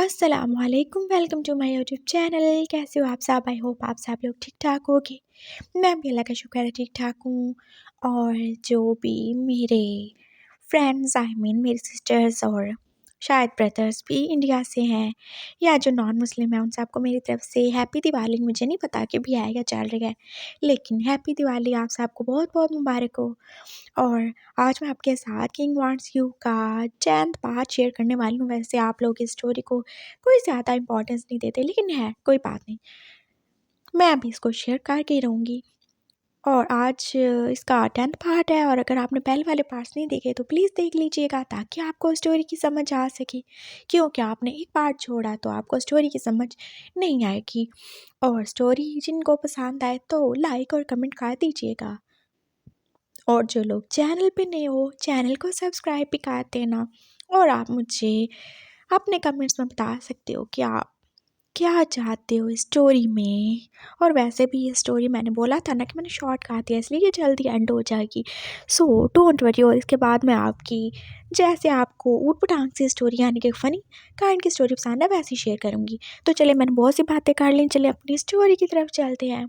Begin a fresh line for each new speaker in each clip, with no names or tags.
अस्सलामुअलैकुम, welcome to my YouTube channel. कैसे हो आप सब? आई होप आप सब लोग ठीक ठाक होगे। मैं भी अल्लाह का शुक्र है ठीक ठाक हूँ। और जो भी मेरे फ्रेंड्स मेरे सिस्टर्स और शायद ब्रदर्स भी इंडिया से हैं या जो नॉन मुस्लिम हैं, उन सबको मेरी तरफ से हैप्पी दिवाली। मुझे नहीं पता कि भी आएगा चल रहा है, लेकिन हैप्पी दिवाली आप सबको बहुत बहुत मुबारक हो। और आज मैं आपके साथ किंग वांट्स यू का 10th पार्ट शेयर करने वाली हूँ। वैसे आप लोग इस स्टोरी को कोई ज़्यादा इम्पोर्टेंस नहीं देते, लेकिन है कोई बात नहीं, मैं अभी इसको शेयर करके ही रहूँगी। और आज इसका 10th पार्ट है, और अगर आपने पहले वाले पार्ट्स नहीं देखे तो प्लीज़ देख लीजिएगा ताकि आपको स्टोरी की समझ आ सके। क्योंकि आपने एक पार्ट छोड़ा तो आपको स्टोरी की समझ नहीं आएगी। और स्टोरी जिनको पसंद आए तो लाइक और कमेंट कर दीजिएगा। और जो लोग चैनल पे नए हो, चैनल को सब्सक्राइब भी कर देना। और आप मुझे अपने कमेंट्स में बता सकते हो कि आप क्या चाहते हो इस स्टोरी में। और वैसे भी ये स्टोरी मैंने बोला था ना कि मैंने शॉर्ट कर दिया, इसलिए ये जल्दी एंड हो जाएगी। So don't worry. और इसके बाद मैं आपकी जैसे आपको ऊट पटांग से स्टोरी यानी कि फ़नी काइंड की स्टोरी पसंद है वैसे ही शेयर करूँगी। तो चलिए, मैंने बहुत सी बातें कर ली, चलिए अपनी स्टोरी की तरफ चलते हैं।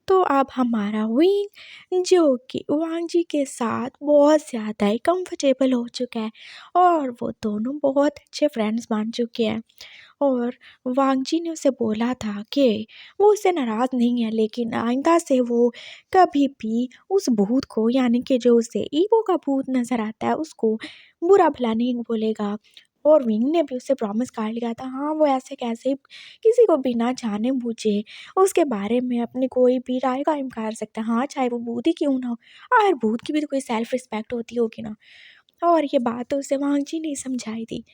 तो अब हमारा विंग जो कि वांग जी के साथ बहुत ज़्यादा ही कंफर्टेबल हो चुका है, और वो दोनों बहुत अच्छे फ्रेंड्स बन चुके हैं। और वांग जी ने उसे बोला था कि वो उससे नाराज़ नहीं है, लेकिन आइंदा से वो कभी भी उस भूत को यानी कि जो उसे ईवो का भूत नज़र आता है उसको बुरा भला नहीं बोलेगा। और विंग ने भी उससे प्रॉमिस कर लिया था, हाँ वो ऐसे कैसे किसी को बिना जाने बूझे उसके बारे में अपनी कोई भी राय कायम कर सकता है, हाँ चाहे वो भूत ही क्यों ना हो। और भूत की भी तो कोई सेल्फ रिस्पेक्ट होती होगी ना। और ये बात तो उसे वांग जी ने समझाई थी।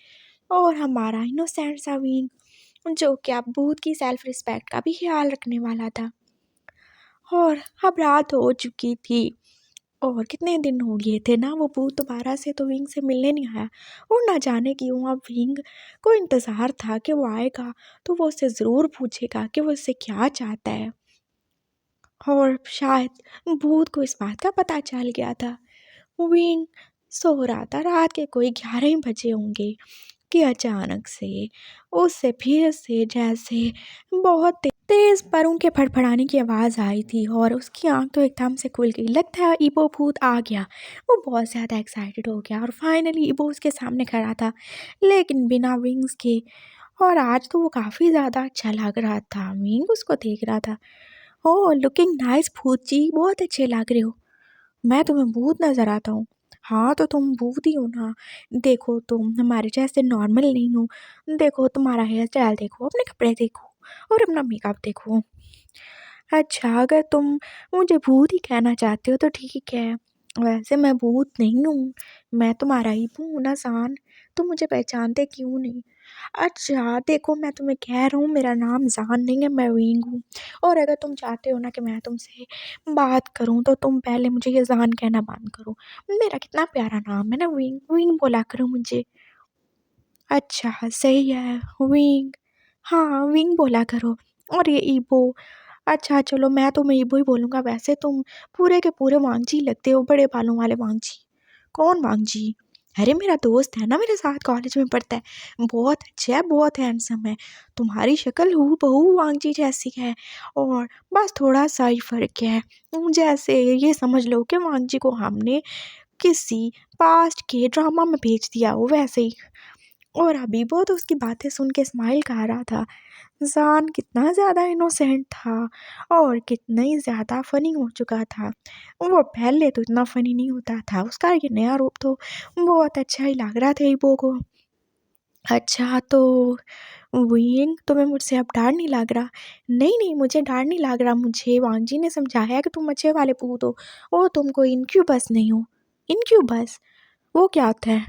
और हमारा इनोसेंट सा विंग जो कि अब भूत की सेल्फ रिस्पेक्ट का भी ख्याल रखने वाला था। और अब रात हो चुकी थी, और कितने दिन हो गए थे ना वो भूत दोबारा से तो विंग से मिलने नहीं आया। और ना जाने क्यों अब विंग को इंतज़ार था कि वो आएगा तो वो उससे ज़रूर पूछेगा कि वो उससे क्या चाहता है। और शायद भूत को इस बात का पता चल गया था। विंग सो रहा था, रात के कोई 11 ही बजे होंगे कि अचानक से उससे फिर से जैसे बहुत तेज परों के फड़फड़ाने की आवाज़ आई थी, और उसकी आंख तो एकदम से खुल गई। लगता है ईबो भूत आ गया। वो बहुत ज़्यादा एक्साइटेड हो गया, और फाइनली ईबो उसके सामने खड़ा था, लेकिन बिना विंग्स के। और आज तो वो काफ़ी ज़्यादा अच्छा लग रहा था। विंग उसको देख रहा था। ओह लुकिंग नाइस भूत जी, बहुत अच्छे लग रहे हो। मैं तुम्हें भूत नज़र आता हूँ? हाँ तो तुम भूत ही हो ना। देखो तुम हमारे जैसे नॉर्मल नहीं हो। देखो तुम्हारा हेयर स्टाइल देखो, अपने कपड़े देखो, और अपना मेकअप देखो। अच्छा, अगर तुम मुझे भूत ही कहना चाहते हो तो ठीक है। वैसे मैं भूत नहीं हूँ, मैं तुम्हारा ही हूँ ना जान। तुम मुझे पहचानते क्यों नहीं? अच्छा देखो, मैं तुम्हें कह रहा हूँ मेरा नाम जान नहीं है, मैं विंग हूँ। और अगर तुम चाहते हो ना कि मैं तुमसे बात करूँ तो तुम पहले मुझे ये जान कहना बंद करो। मेरा कितना प्यारा नाम है ना, विंग। विंग बोला करो मुझे। अच्छा सही है, विंग। हाँ विंग बोला करो। और ये ईबो। अच्छा चलो, मैं तुम्हें ईबो ही बोलूँगा। वैसे तुम पूरे के पूरे वांगजी लगते हो, बड़े बालों वाले वांगजी। कौन वांगजी? अरे मेरा दोस्त है ना, मेरे साथ कॉलेज में पढ़ता है, बहुत अच्छा है, बहुत हैंडसम है। तुम्हारी शक्ल हूबहू वांगजी जैसी है, और बस थोड़ा सा ही फर्क है। जैसे ये समझ लो कि वांगजी को हमने किसी पास्ट के ड्रामा में भेज दिया हो वैसे ही। और अभी वो तो उसकी बातें सुन के स्माइल कर रहा था। जान कितना ज़्यादा इनोसेंट था, और कितना ही ज़्यादा फ़नी हो चुका था। वो पहले तो इतना फ़नी नहीं होता था, उसका ये नया रूप तो बहुत अच्छा ही लग रहा था ईबो को। अच्छा तो विंग, तुम्हें मुझसे अब डर नहीं लग रहा? नहीं नहीं, मुझे डर नहीं लग रहा। मुझे वांग जी ने समझाया कि तुम अच्छे वाले पूत हो, और तुम कोई इनक्यूबस नहीं हो। इनक्यूबस वो क्या होता है?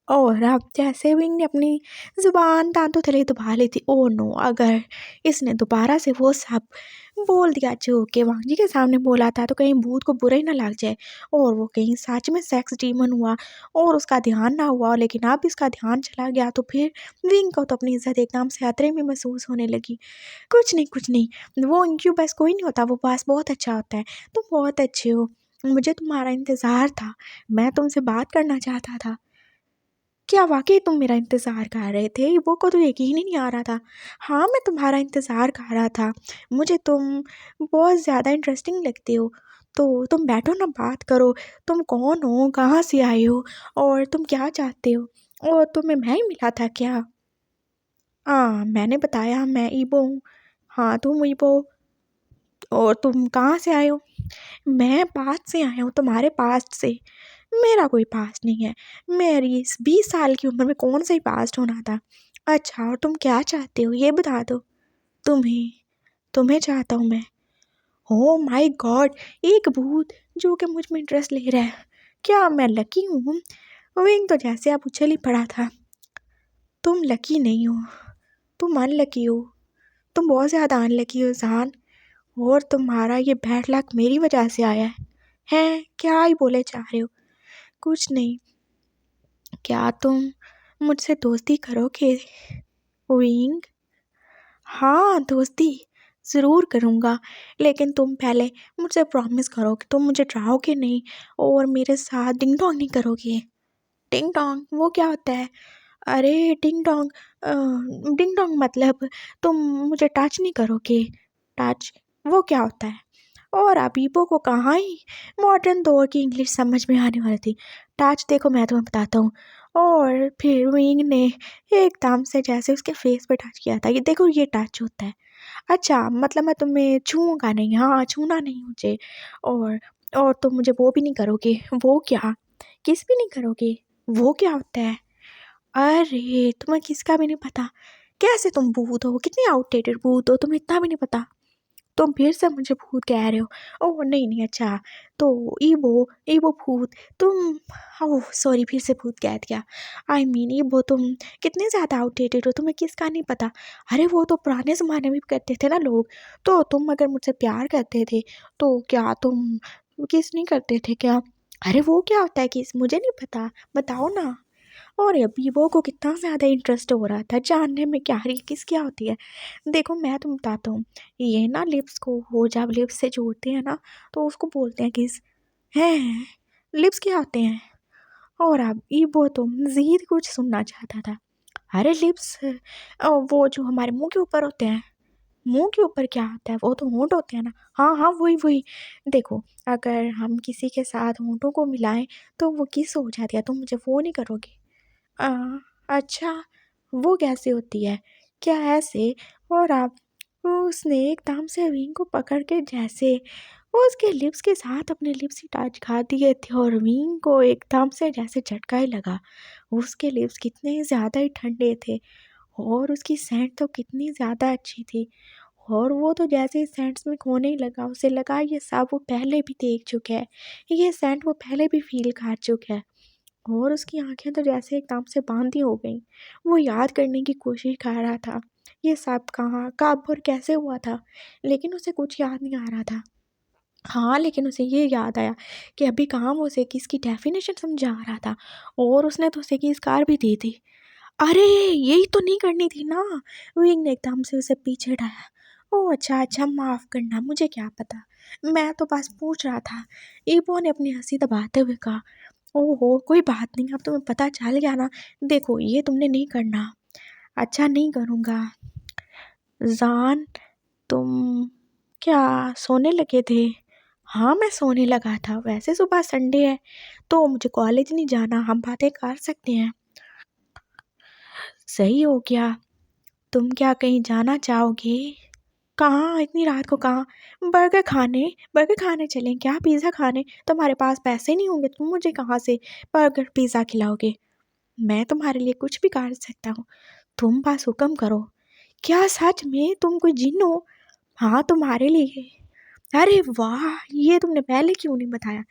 और अब जैसे विंग ने अपनी ज़ुबान दांतों तले दबा ली थी। ओह नो, अगर इसने दोबारा से वो सब बोल दिया जो कि वांग जी के सामने बोला था तो कहीं भूत को बुरा ही ना लग जाए, और वो कहीं सच में सेक्स डीमन हुआ और उसका ध्यान ना हुआ। लेकिन अब इसका ध्यान चला गया तो फिर विंग को तो अपनी इज्जत एकदम से खतरे में महसूस होने लगी। कुछ नहीं कुछ नहीं, वो इंक्यूबस कोई नहीं होता, वो बस बहुत अच्छा होता है। तुम बहुत अच्छे हो, मुझे तुम्हारा इंतज़ार था, मैं तुमसे बात करना चाहता था। क्या वाक़ई तुम मेरा इंतज़ार कर रहे थे? ईबो को तो यकीन ही नहीं आ रहा था। हाँ, मैं तुम्हारा इंतज़ार कर रहा था। मुझे तुम बहुत ज़्यादा इंटरेस्टिंग लगते हो। तो तुम बैठो ना, बात करो। तुम कौन हो? कहाँ से आए हो? और तुम क्या चाहते हो? और तुम्हें मैं ही मिला था क्या? हाँ, मैंने बताया मैं ईबो हूँ। हाँ, तुम ईबो। और तुम कहाँ से आए हो? मैं पास्ट से आया हूँ, तुम्हारे पास्ट से। मेरा कोई पास्ट नहीं है। मेरी इस 20 साल की उम्र में कौन सा ही पास्ट होना था। अच्छा, और तुम क्या चाहते हो ये बता दो। तुम्हें तुम्हें चाहता हूँ मैं। ओ माय गॉड, एक भूत जो कि मुझ में इंटरेस्ट ले रहा है। क्या मैं लकी हूँ? विंग तो जैसे आप उछल ही पड़ा था। तुम लकी नहीं हो, तुम अनलकी हो। तुम बहुत ज़्यादा अनलकी हो जान। और तुम्हारा ये बैड लक मेरी वजह से आया है। हैं, क्या ही बोले चाह रहे हो? कुछ नहीं। क्या तुम मुझसे दोस्ती करोगे विंग? हाँ, दोस्ती ज़रूर करूँगा, लेकिन तुम पहले मुझसे प्रॉमिस करो कि तुम मुझे डराओगे नहीं और मेरे साथ डिंग डोंग नहीं करोगे। डिंग डोंग वो क्या होता है? अरे डिंग डोंग, डिंग डोंग मतलब तुम मुझे टच नहीं करोगे। टच वो क्या होता है? और अबीबो को कहाँ ही मॉडर्न दौर की इंग्लिश समझ में आने वाली थी। टच देखो, मैं तुम्हें बताता हूँ। और फिर विंग ने एकदम से जैसे उसके फेस पे टच किया था, ये देखो ये टच होता है। अच्छा, मतलब मैं तुम्हें छूऊंगा नहीं? हाँ, छूना नहीं मुझे। और और तुम मुझे वो भी नहीं करोगे। वो क्या? किस भी नहीं करोगे? वो क्या होता है? अरे तुम्हें किसका भी नहीं पता? कैसे तुम भूत हो? कितनी आउटडेटेड भूत हो, तुम्हें इतना भी नहीं पता? तुम फिर से मुझे भूत कह रहे हो? ओह नहीं नहीं, अच्छा तो ईबो, ईबो भूत। तुम, ओह सॉरी, फिर से भूत कह दिया। आई मीन ईबो, तुम कितने ज़्यादा आउटडेटेड हो, तुम्हें किसका नहीं पता? अरे वो तो पुराने ज़माने में भी करते थे ना लोग। तो तुम अगर मुझसे प्यार करते थे तो क्या तुम किस नहीं करते थे क्या? अरे वो क्या होता है किस? मुझे नहीं पता, बताओ ना। और बीबो को कितना ज़्यादा इंटरेस्ट हो रहा था जानने में क्या ये किस क्या होती है। देखो मैं तुम्हें बताता हूँ। ये ना लिप्स को वो जब लिप्स से जोड़ते हैं ना तो उसको बोलते हैं किस। हैं, लिप्स क्या होते हैं? और अब ईबो तो मज़ीद कुछ सुनना चाहता था। अरे लिप्स, वो जो हमारे मुंह के ऊपर होते हैं। मुंह के ऊपर क्या होता है? वो तो होंठ होते हैं ना। हाँ हाँ, वही वही। देखो, अगर हम किसी के साथ होंठों को मिलाएं तो वो किस हो जाती है। तुम मुझे वो नहीं करोगे? अ, अच्छा, वो कैसे होती है? क्या ऐसे? और अब उसने एकदम से विंग को पकड़ के जैसे उसके लिप्स के साथ अपने लिप्स ही टच खा दिए थे और विंग को एकदम से जैसे झटका ही लगा। उसके लिप्स कितने ज़्यादा ही ठंडे थे और उसकी सेंट तो कितनी ज़्यादा अच्छी थी। और वो तो जैसे ही सेंट्स में खोने ही लगा, उसे लगा ये सब वो पहले भी देख चुका है, ये सेंट वो पहले भी फील कर चुका है। और उसकी आंखें तो जैसे एकदम से बांधी हो गईं। वो याद करने की कोशिश कर रहा था, ये सब कहाँ, कब और कैसे हुआ था, लेकिन उसे कुछ याद नहीं आ रहा था। हाँ, लेकिन उसे ये याद आया कि अभी कहाँ वो सेकिस की डेफिनेशन समझा रहा था और उसने तो सेकिस कार भी दी थी। अरे! यही तो नहीं करनी थी ना। विंग ने एकदम से उसे पीछे हटाया। ओह अच्छा अच्छा, माफ़ करना, मुझे क्या पता। मैं तो बस पूछ रहा था। ईबो ने अपनी हंसी दबाते हुए कहा। ओहो! कोई बात नहीं, अब तुम्हें पता चल गया ना। देखो ये तुमने नहीं करना। अच्छा नहीं करूँगा। ज़ान, तुम क्या सोने लगे थे? हाँ, मैं सोने लगा था। वैसे सुबह संडे है तो मुझे कॉलेज नहीं जाना, हम बातें कर सकते हैं। सही हो गया। तुम क्या कहीं जाना चाहोगे? कहाँ इतनी रात को कहाँ? बर्गर खाने, बर्गर खाने चलें क्या? पिज़्ज़ा खाने? तुम्हारे पास पैसे नहीं होंगे, तुम मुझे कहाँ से बर्गर पिज़्ज़ा खिलाओगे? मैं तुम्हारे लिए कुछ भी कर सकता हूँ, तुम बस हुक्म करो। क्या सच में तुम कोई जिन्न हो? हाँ, तुम्हारे लिए। अरे वाह! ये तुमने पहले क्यों नहीं बताया?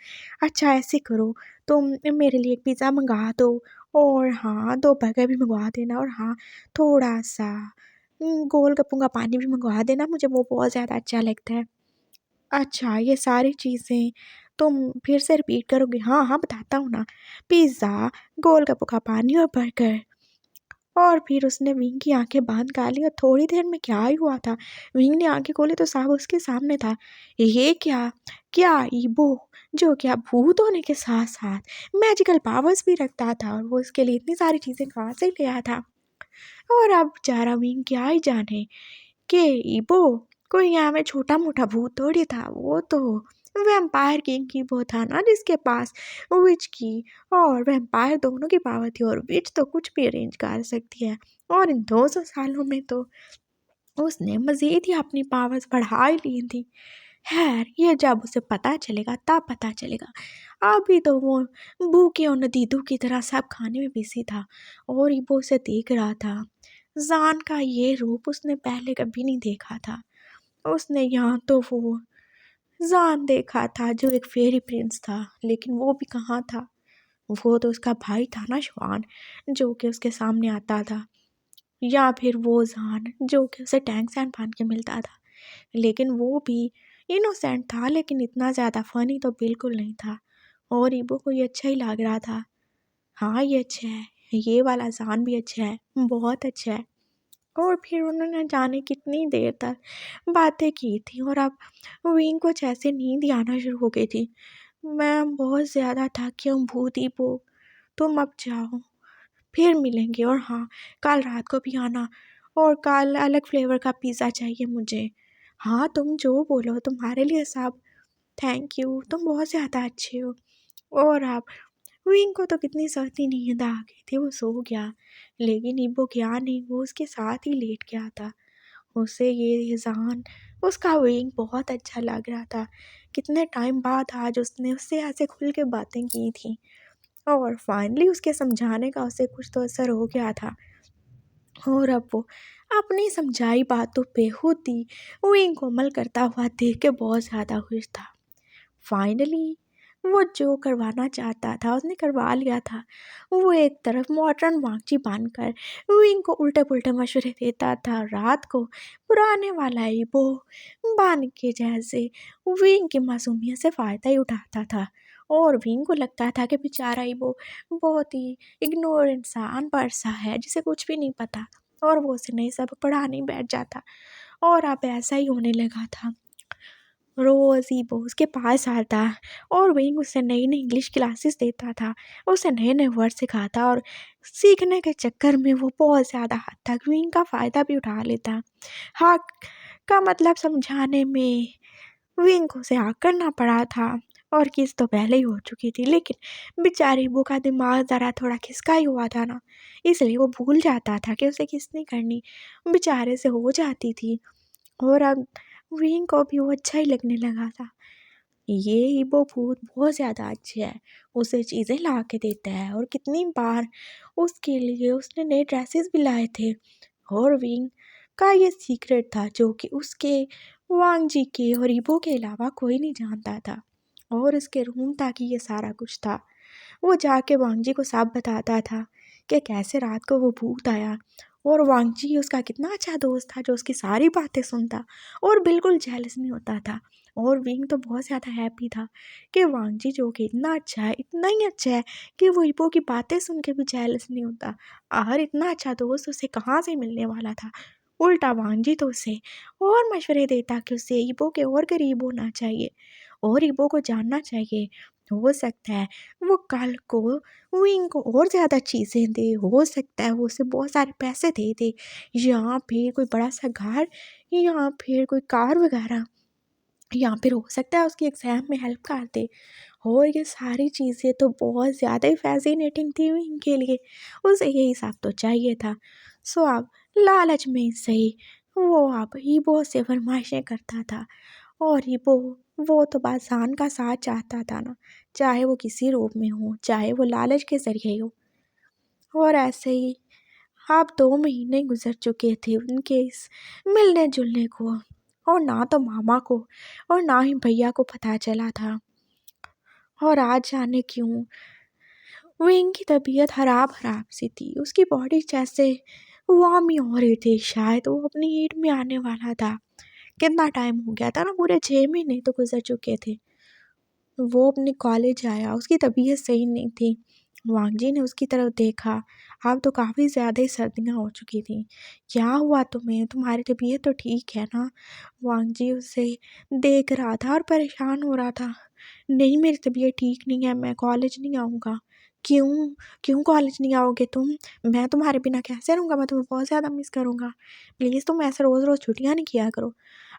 अच्छा ऐसे करो, तुम मेरे लिए एक पिज़्ज़ा मँगा दो और हाँ, 2 बर्गर भी मँगवा देना और हाँ, थोड़ा-सा गोलगप्पों का पानी भी मँगवा देना, मुझे वो बहुत ज़्यादा अच्छा लगता है। अच्छा, ये सारी चीज़ें तुम फिर से रिपीट करोगे? हाँ, हाँ, बताता हूँ ना। पिज़्ज़ा, गोलगप्पों का पानी और बर्गर। और फिर उसने विंग की आंखें बंद कर ली और थोड़ी देर में क्या ही हुआ था, विंग ने आंखें खोली तो साहब उसके सामने था। ये क्या? क्या ईबो? जो कि अब भूत होने के साथ साथ मैजिकल पावर्स भी रखता था, और वो इसके लिए इतनी सारी चीज़ें कहाँ से ले आया था। और अब बेचारा विंग क्या ही जाने कि इबो कोई यहाँ में छोटा मोटा भूत थोड़ी था, वो तो वैम्पायर किंग की वो था ना, जिसके पास विच की और वैम्पायर दोनों की पावर थी, और विच तो कुछ भी अरेंज कर सकती है। और इन 200 सालों में तो उसने मज़ीद ही अपनी पावर्स बढ़ा ही ली थी। खैर, ये जब उसे पता चलेगा तब पता चलेगा। अभी तो वो भूखे और नदीदू की तरह सब खाने में बिजी था, और इबो उसे देख रहा था। जान का ये रूप उसने पहले कभी नहीं देखा था। उसने यहाँ तो वो जान देखा था जो एक फेरी प्रिंस था, लेकिन वो भी कहाँ था। वो तो उसका भाई था ना, श्वान, जो कि उसके सामने आता था, या फिर वो जान जो कि उसे टैंक सैंड बांध के मिलता था। लेकिन वो भी इनोसेंट था, लेकिन इतना ज़्यादा फनी तो बिल्कुल नहीं था। और इबो को ये अच्छा ही लग रहा था। हाँ, ये अच्छा है, ये वाला जान भी अच्छा है, बहुत अच्छा है। और फिर उन्होंने जाने कितनी देर तक बातें की थी, और अब विंग को जैसे नींद ही आना शुरू हो गई थी। मैं बहुत ज़्यादा थकी हूँ भूत इबो, तुम अब जाओ, फिर मिलेंगे। और हाँ, कल रात को भी आना, और कल अलग फ्लेवर का पिज़्ज़ा चाहिए मुझे। हाँ, तुम जो बोलो तुम्हारे लिए सब। थैंक यू, तुम बहुत ज़्यादा अच्छे हो। और आप विंग को तो कितनी सर्दी नींद आ गई थी, वो सो गया। लेकिन इबो गया नहीं, वो उसके साथ ही लेट गया था। उसे ये जान उसका विंग बहुत अच्छा लग रहा था। कितने टाइम बाद आज उसने उससे ऐसे खुल के बातें की थी, और फाइनली उसके समझाने का उसे कुछ तो असर हो गया था। और अब वो अपनी समझाई बातों पे खुद ही विंग को अमल करता हुआ देख के बहुत ज़्यादा खुश था। फाइनली वो जो करवाना चाहता था उसने करवा लिया था। वो एक तरफ मॉडर्न वांगची बांधकर विंग को उल्टे पुल्टे मशवरे देता था, रात को पुराने वाला इबो बांध के जैसे विंग की मासूमियत से फ़ायदा ही उठाता था। और विंग को लगता था कि बेचारा इबो बहुत ही इग्नोर इंसान परसा है, जिसे कुछ भी नहीं पता, और वो उसे नए सबक पढ़ाने ही बैठ जाता। और अब ऐसा ही होने लगा था। रोज़ ही वो उसके पास आता, और विंग उसे नई नई इंग्लिश क्लासेस देता था, उसे नए नए वर्ड सिखाता, और सीखने के चक्कर में वो बहुत ज़्यादा हद तक विंग का फ़ायदा भी उठा लेता। हाँ का मतलब समझाने में विंग को उसे हाँ करना पड़ा था, और किस तो पहले ही हो चुकी थी। लेकिन बेचारी वो का दिमाग ज़रा थोड़ा खिसका ही हुआ था ना, इसलिए वो भूल जाता था कि उसे किस नहीं करनी, बेचारे से हो जाती थी। और अब विंग को भी वो अच्छा ही लगने लगा था। ये इबो भूत बहुत ज़्यादा अच्छा है, उसे चीज़ें ला के देता है, और कितनी बार उसके लिए उसने नए ड्रेसेस भी लाए थे। और विंग का ये सीक्रेट था जो कि उसके वांग जी के और इबो के अलावा कोई नहीं जानता था। और उसके रूम तक ही ये सारा कुछ था। वो जाके वांगजी को सब बताता था कि कैसे रात को वो भूत आया, और वांगजी उसका कितना अच्छा दोस्त था जो उसकी सारी बातें सुनता और बिल्कुल जेलस नहीं होता था। और विंग तो बहुत ज़्यादा हैप्पी था कि वांगजी जो कि इतना अच्छा है, इतना ही अच्छा है कि वो इबो की बातें सुन के भी जेलस नहीं होता। और इतना अच्छा दोस्त उसे कहाँ से मिलने वाला था। उल्टा वांगजी तो उसे और मशवरे देता कि उसे इबो के और करीब होना चाहिए, और इबो को जानना चाहिए। हो सकता है वो कल को विंग को और ज़्यादा चीज़ें दे, हो सकता है वो उसे बहुत सारे पैसे दे दे, या फिर कोई बड़ा सा घर, या फिर कोई कार वगैरह, या फिर हो सकता है उसकी एग्ज़ाम में हेल्प कर दे। और ये सारी चीज़ें तो बहुत ज़्यादा ही फैसिनेटिंग थी विंग के लिए, उसे यही सब तो चाहिए था। सो अब लालच में सही वो अब ईबो से फरमाइशें करता था। और वो तो बाज़ान का साथ चाहता था ना, चाहे वो किसी रूप में हो, चाहे वो लालच के ज़रिए हो। और ऐसे ही अब 2 महीने गुज़र चुके थे उनके इस मिलने-जुलने को, और ना तो मामा को और ना ही भैया को पता चला था। और आज जाने क्यों विंग की तबीयत ख़राब-ख़राब सी थी, उसकी बॉडी जैसे वार्म ही हो रही थी, शायद वो अपनी हीट में आने वाला था। कितना टाइम हो गया था ना, पूरे 6 महीने तो गुज़र चुके थे। वो अपने कॉलेज आया, उसकी तबीयत सही नहीं थी, वांग जी ने उसकी तरफ देखा। अब तो काफ़ी ज़्यादा ही सर्दियाँ हो चुकी थीं। क्या हुआ तुम्हें? तुम्हारी तबीयत तो ठीक है ना? वांग जी उसे देख रहा था और परेशान हो रहा था। नहीं, मेरी तबीयत ठीक नहीं है, मैं कॉलेज नहीं आऊँगा। क्यों? क्यों कॉलेज नहीं आओगे तुम? मैं तुम्हारे बिना कैसे रहूँगा? मैं तुम्हें बहुत ज़्यादा मिस करूँगा। प्लीज़ तुम ऐसे रोज़-रोज़ छुट्टियाँ नहीं किया करो।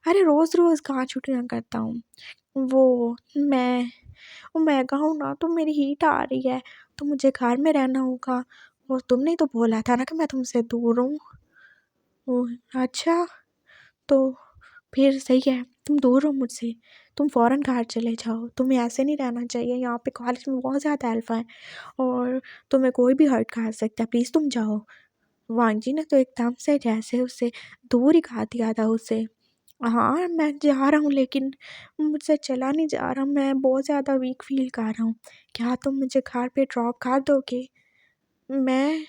अरे रोज़-रोज़ कहाँ छुट्टियाँ करता हूँ। वो मैं मैं कहूँ ना तो मेरी हीट आ रही है, तो मुझे घर में रहना होगा। और तुमने ही तो बोला था ना कि मैं तुमसे दूर हूँ। ओह! अच्छा, तो फिर सही है, तुम दूर हो मुझसे, तुम फ़ौरन घर चले जाओ। तुम्हें ऐसे नहीं रहना चाहिए, यहाँ पे कॉलेज में बहुत ज़्यादा अल्फ़ा है और तुम्हें कोई भी हर्ट कर सकता है, प्लीज़ तुम जाओ। वांग जी ने तो एकदम से जैसे उससे दूर ही कर दिया था उसे। हाँ, मैं जा रहा हूँ लेकिन मुझसे चला नहीं जा रहा, मैं बहुत ज़्यादा वीक फ़ील कर रहा हूँ। क्या तुम मुझे घर पे ड्रॉप कर दोगे? मैं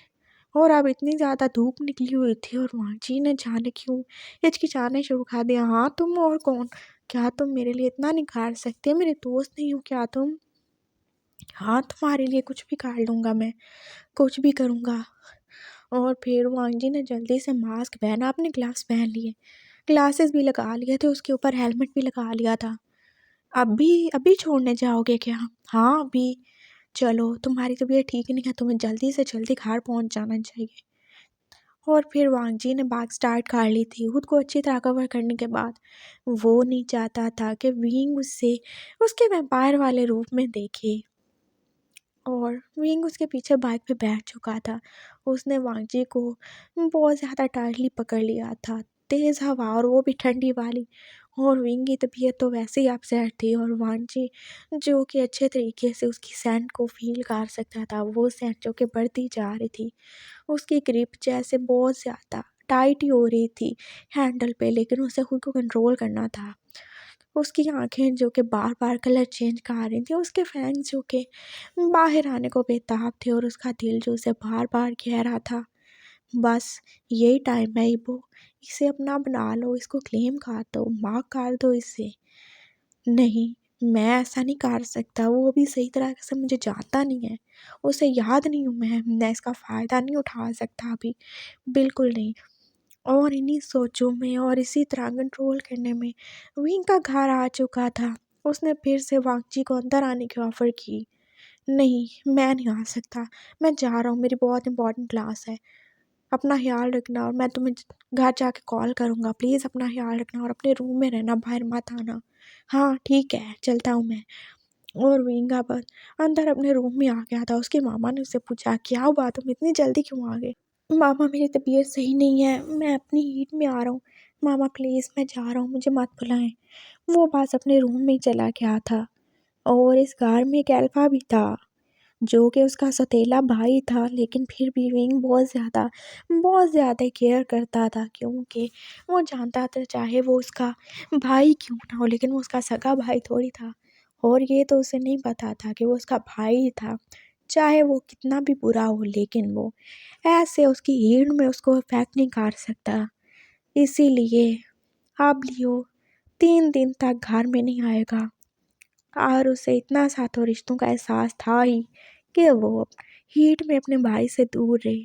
और अब इतनी ज़्यादा धूप निकली हुई थी और माँ जी ने जाने क्यों हिचकिचाने शुरू कर दिया। हाँ, तुम और कौन? क्या तुम मेरे लिए इतना नहीं कर सकते? मेरे दोस्त नहीं हो क्या तुम? हाँ, तुम्हारे लिए कुछ भी कर लूँगा मैं, कुछ भी करूँगा। और फिर वांग जी ने जल्दी से मास्क पहना, अपने ग्लव्स पहन लिए, ग्लासेस भी लगा लिए थे, उसके ऊपर हेलमेट भी लगा लिया था। अभी अभी छोड़ने जाओगे क्या? हाँ, अभी। चलो, तुम्हारी तबीयत ठीक नहीं है, तुम्हें जल्दी से जल्दी घर पहुँच जाना चाहिए। और फिर वांग जी ने बाइक स्टार्ट कर ली थी। खुद को अच्छी तरह कवर करने के बाद वो नहीं चाहता था कि विंग उससे उसके वैम्पायर वाले रूप में देखे। और विंग उसके पीछे बाइक पे बैठ चुका था। उसने वांग जी को बहुत ज़्यादा टाइटली पकड़ लिया था। तेज़ हवा और वो भी ठंडी वाली। और विंग की तबीयत तो वैसे ही अपसेट थी और वांग जी जो कि अच्छे तरीके से उसकी सेंट को फ़ील कर सकता था, वो सेंट जो कि बढ़ती जा रही थी। उसकी ग्रिप जैसे बहुत ज़्यादा टाइट ही हो रही थी हैंडल पे, लेकिन उसे खुद को कंट्रोल करना था। उसकी आँखें जो कि बार-बार कलर चेंज कर रही थी, उसके फैंग्स जो कि बाहर आने को बेताब थे और उसका दिल जो उसे बार-बार कह रहा था, बस यही टाइम है इबो, इसे अपना बना लो, इसको क्लेम कर दो, माफ़ कर दो इसे। नहीं, मैं ऐसा नहीं कर सकता, वो अभी सही तरह से मुझे जानता नहीं है, उसे याद नहीं हूँ मैं इसका फ़ायदा नहीं उठा सकता अभी, बिल्कुल नहीं। और इन्हीं सोचों में और इसी तरह कंट्रोल करने में विंग का घर आ चुका था। उसने फिर से वांगची को अंदर आने की ऑफ़र की। नहीं, मैं नहीं आ सकता, मैं जा रहा हूँ, मेरी बहुत इंपॉर्टेंट क्लास है। अपना ख़्याल रखना और मैं तुम्हें घर जाके कॉल करूँगा। प्लीज़ अपना ख़्याल रखना और अपने रूम में रहना, बाहर मत आना। हाँ, ठीक है, चलता हूँ मैं। और विंगा पर अंदर अपने रूम में आ गया था। उसके मामा ने उससे पूछा, क्या हुआ, तुम इतनी जल्दी क्यों आ गए? मामा, मेरी तबीयत सही नहीं है, मैं अपनी हीट में आ रहा हूँ। मामा प्लीज़, मैं जा रहा हूँ, मुझे मत बुलाएं। वो बस अपने रूम में ही चला गया था। और इस घर में एक एल्फा भी था जो कि उसका सौतेला भाई था, लेकिन फिर भी विंग बहुत ज़्यादा केयर करता था, क्योंकि वो जानता था चाहे वो उसका भाई क्यों ना हो, लेकिन वो उसका सगा भाई थोड़ी था। और ये तो उसे नहीं पता था कि वो उसका भाई ही था, चाहे वो कितना भी बुरा हो, लेकिन वो ऐसे उसकी हीड़ में उसको इफेक्ट नहीं कर सकता। इसीलिए अब लियो 3 दिन तक घर में नहीं आएगा। और उसे इतना सा तो रिश्तों का एहसास था ही कि वो हीट में अपने भाई से दूर रहे,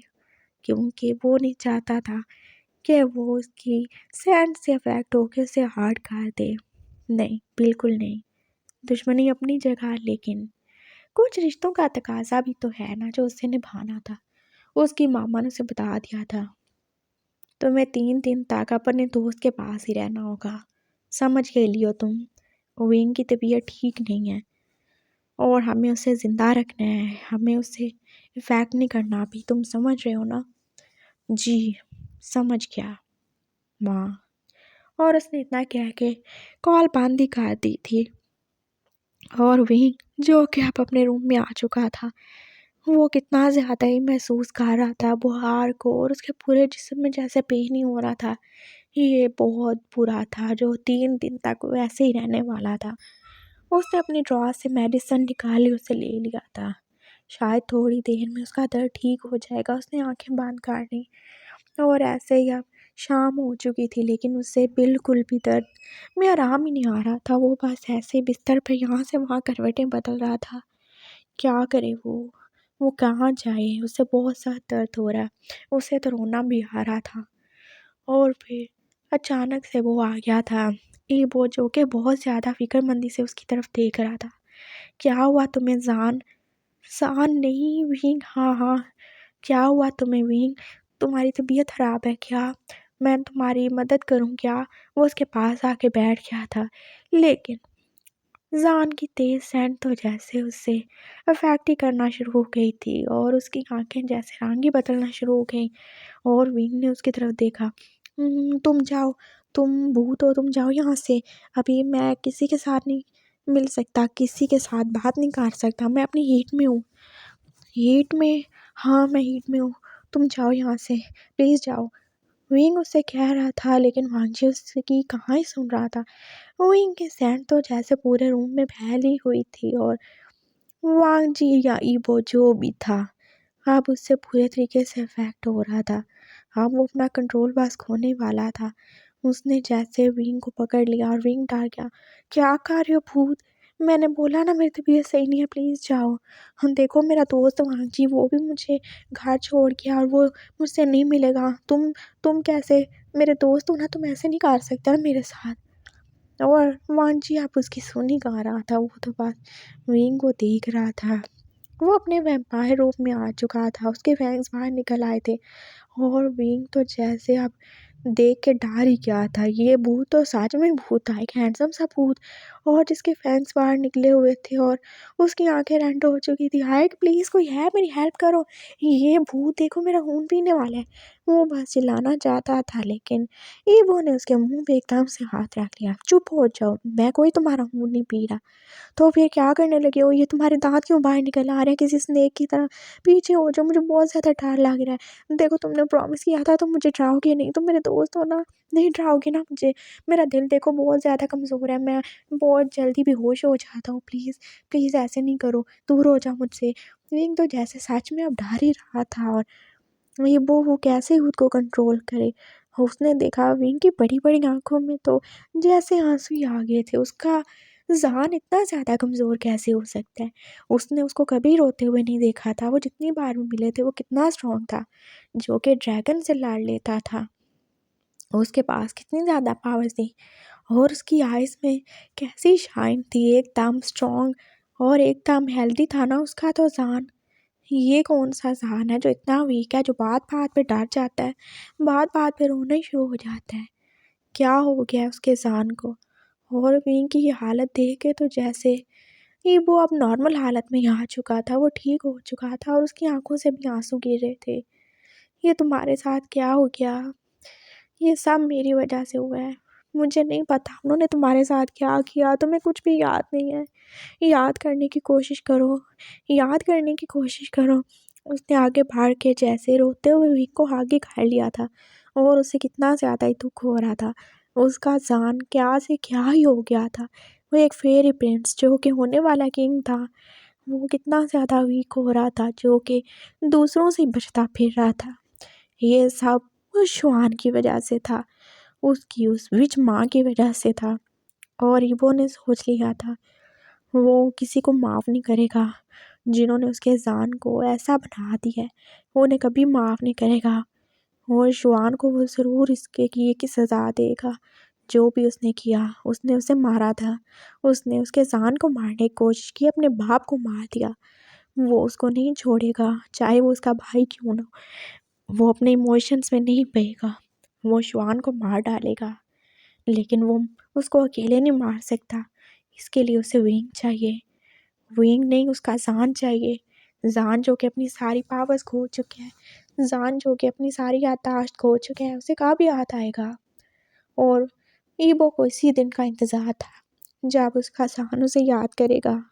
क्योंकि वो नहीं चाहता था कि वो उसकी सैंड से अफेक्ट होकर उसे हार्ट कर दे। नहीं, बिल्कुल नहीं। दुश्मनी अपनी जगह, लेकिन कुछ रिश्तों का तकाजा भी तो है ना जो उसे निभाना था। उसकी मामा ने उसे बता दिया था, तुम्हें 3 दिन तक अपने दोस्त के पास ही रहना होगा। समझ के लियो तुम, विंग की तबीयत ठीक नहीं है और हमें उसे ज़िंदा रखना है, हमें उसे इफ़ेक्ट नहीं करना अभी, तुम समझ रहे हो ना? जी, समझ गया माँ। और उसने इतना कह के कॉल बंद ही कर दी थी। और विंग जो कि अब अपने रूम में आ चुका था, वो कितना ज़्यादा ही महसूस कर रहा था बुखार को, और उसके पूरे जिस्म में जैसे पेन ही हो रहा था। ये बहुत बुरा था, जो 3 दिन तक वैसे ही रहने वाला था। उसने अपनी ड्रॉर से मेडिसिन निकाली, उसे ले लिया था। शायद थोड़ी देर में उसका दर्द ठीक हो जाएगा। उसने आंखें बंद कर ली और ऐसे ही अब शाम हो चुकी थी, लेकिन उससे बिल्कुल भी दर्द में आराम ही नहीं आ रहा था। वो बस ऐसे बिस्तर पे यहाँ से वहाँ करवटें बदल रहा था। क्या करे वो? वो कहाँ जाए, उसे बहुत सा दर्द हो रहा है, उसे तो रोना भी आ रहा था। और फिर अचानक से वो आ गया था, ईबो जो कि बहुत ज़्यादा फिक्रमंदी से उसकी तरफ देख रहा था। क्या हुआ तुम्हें जान? सान नहीं विंग, हाँ हाँ। क्या हुआ तुम्हें विंग? तुम्हारी तबीयत खराब है क्या? मैं तुम्हारी मदद करूं क्या? वो उसके पास आके बैठ गया था, लेकिन जान की तेज सैंड तो जैसे उससे अफेक्ट ही करना शुरू हो गई थी और उसकी आंखें जैसे रंग ही बदलना शुरू हो गई। और विंग ने उसकी तरफ देखा। तुम जाओ, तुम भूत हो, तुम जाओ यहाँ से। अभी मैं किसी के साथ नहीं मिल सकता, किसी के साथ बात नहीं कर सकता, मैं अपनी हीट में हूँ। हीट में? हाँ मैं हीट में हूँ, तुम जाओ यहाँ से, प्लीज़ जाओ। विंग उससे कह रहा था, लेकिन वांजी उसकी कहाँ ही सुन रहा था। विंग की सैंड तो जैसे पूरे रूम में फैली हुई थी और वांजी या ईबो जो भी था, अब उससे पूरे तरीके से अफेक्ट हो रहा था। अब वो अपना कंट्रोल बस खोने वाला था। उसने जैसे विंग को पकड़ लिया और विंग डर गया। क्या कर रहे हो भूत? मैंने बोला ना मेरी तबीयत सही नहीं है, प्लीज़ जाओ। हम देखो मेरा दोस्त वांजी वो भी मुझे घर छोड़ गया और वो मुझसे नहीं मिलेगा। तुम कैसे मेरे दोस्त हो ना, तुम ऐसे नहीं कर सकते ना मेरे साथ। और वांजी आप उसकी सुन ही गा रहा था, वो तो बस विंग को देख रहा था। वो अपने वैम्पायर रूप में आ चुका था, उसके फैंग्स बाहर निकल आए थे। और विंग तो जैसे अब देख के डर ही गया था। ये भूत तो सच में भूत था, एक हैंडसम सा भूत, और जिसके फैंग्स बाहर निकले हुए थे और उसकी आंखें रेड हो चुकी थी। हाय प्लीज़ कोई है, मेरी हेल्प करो, ये भूत देखो मेरा खून पीने वाला है। वो बस चिल्लाना चाहता था, लेकिन ईवो ने उसके मुंह पे एकदम से हाथ रख लिया। चुप हो जाओ, मैं कोई तुम्हारा खून नहीं पी रहा। तो फिर क्या करने लगे हो? ये तुम्हारे दांत क्यों बाहर निकल आ रहे हैं किसी स्नेक की तरह? पीछे हो जाओ, मुझे बहुत ज़्यादा डर लग रहा है। देखो तुमने प्रॉमिस किया था, तुम मुझे डराओगे नहीं, तुम मेरे दोस्त हो ना, नहीं डराओगे ना मुझे? मेरा दिल देखो बहुत ज़्यादा कमज़ोर है, मैं बहुत जल्दी बेहोश हो जाता हूँ। प्लीज़ प्लीज़ ऐसे नहीं करो, दूर हो जाओ मुझसे। विंग तो जैसे सच में अब डर ही रहा था, और ये वो कैसे खुद को कंट्रोल करे। उसने देखा विंग की बड़ी बड़ी आंखों में तो जैसे आंसू ही आ गए थे। उसका जान इतना ज़्यादा कमज़ोर कैसे हो सकता है? उसने उसको कभी रोते हुए नहीं देखा था। वो जितनी बार भी मिले थे वो कितना स्ट्रॉन्ग था, जो कि ड्रैगन से लड़ लेता था। उसके पास कितनी ज़्यादा पावर्स थी, और उसकी आइज़ में कैसी शाइन थी, एकदम स्ट्रॉन्ग और एकदम हेल्दी था ना उसका तो जान। ये कौन सा जान है जो इतना वीक है, जो बात बात पे डर जाता है, बात बात पे रोना ही शुरू हो जाता है? क्या हो गया है उसके जान को? और विंग की ये हालत देख के तो जैसे ये वो अब नॉर्मल हालत में ही आ चुका था, वो ठीक हो चुका था और उसकी आंखों से भी आंसू गिर रहे थे। ये तुम्हारे साथ क्या हो गया? ये सब मेरी वजह से हुआ है, मुझे नहीं पता उन्होंने तुम्हारे साथ क्या किया, तुम्हें कुछ भी याद नहीं है। याद करने की कोशिश करो, याद करने की कोशिश करो। उसने आगे बढ़ के जैसे रोते हुए विक को आगे कर लिया था, और उसे कितना ज़्यादा ही दुख हो रहा था। उसका जान क्या से क्या ही हो गया था। वो एक फेरी प्रिंस जो कि होने वाला किंग था, वो कितना ज़्यादा वीक हो रहा था, जो कि दूसरों से बचता फिर रहा था। ये सब उस श्वान की वजह से था, उसकी उस विच माँ की वजह से था। और इबो ने सोच लिया था वो किसी को माफ़ नहीं करेगा, जिन्होंने उसके जान को ऐसा बना दिया है वो उन्हें कभी माफ़ नहीं करेगा। और शुआन को वो ज़रूर इसके किए की सज़ा देगा। जो भी उसने किया, उसने उसे मारा था, उसने उसके जान को मारने की कोशिश की, अपने बाप को मार दिया। वो उसको नहीं छोड़ेगा, चाहे वो उसका भाई क्यों ना हो। वो अपने इमोशंस में नहीं बहेगा, वो शुआन को मार डालेगा, लेकिन वो उसको अकेले नहीं मार सकता। इसके लिए उसे विंग चाहिए, विंग नहीं उसका जान चाहिए। जान जो कि अपनी सारी पावर्स खो चुके हैं, जान जो कि अपनी सारी याददाश्त खो चुके हैं, उसे कब याद आएगा? और ईबो को इसी दिन का इंतज़ार था जब उसका जान उसे याद करेगा।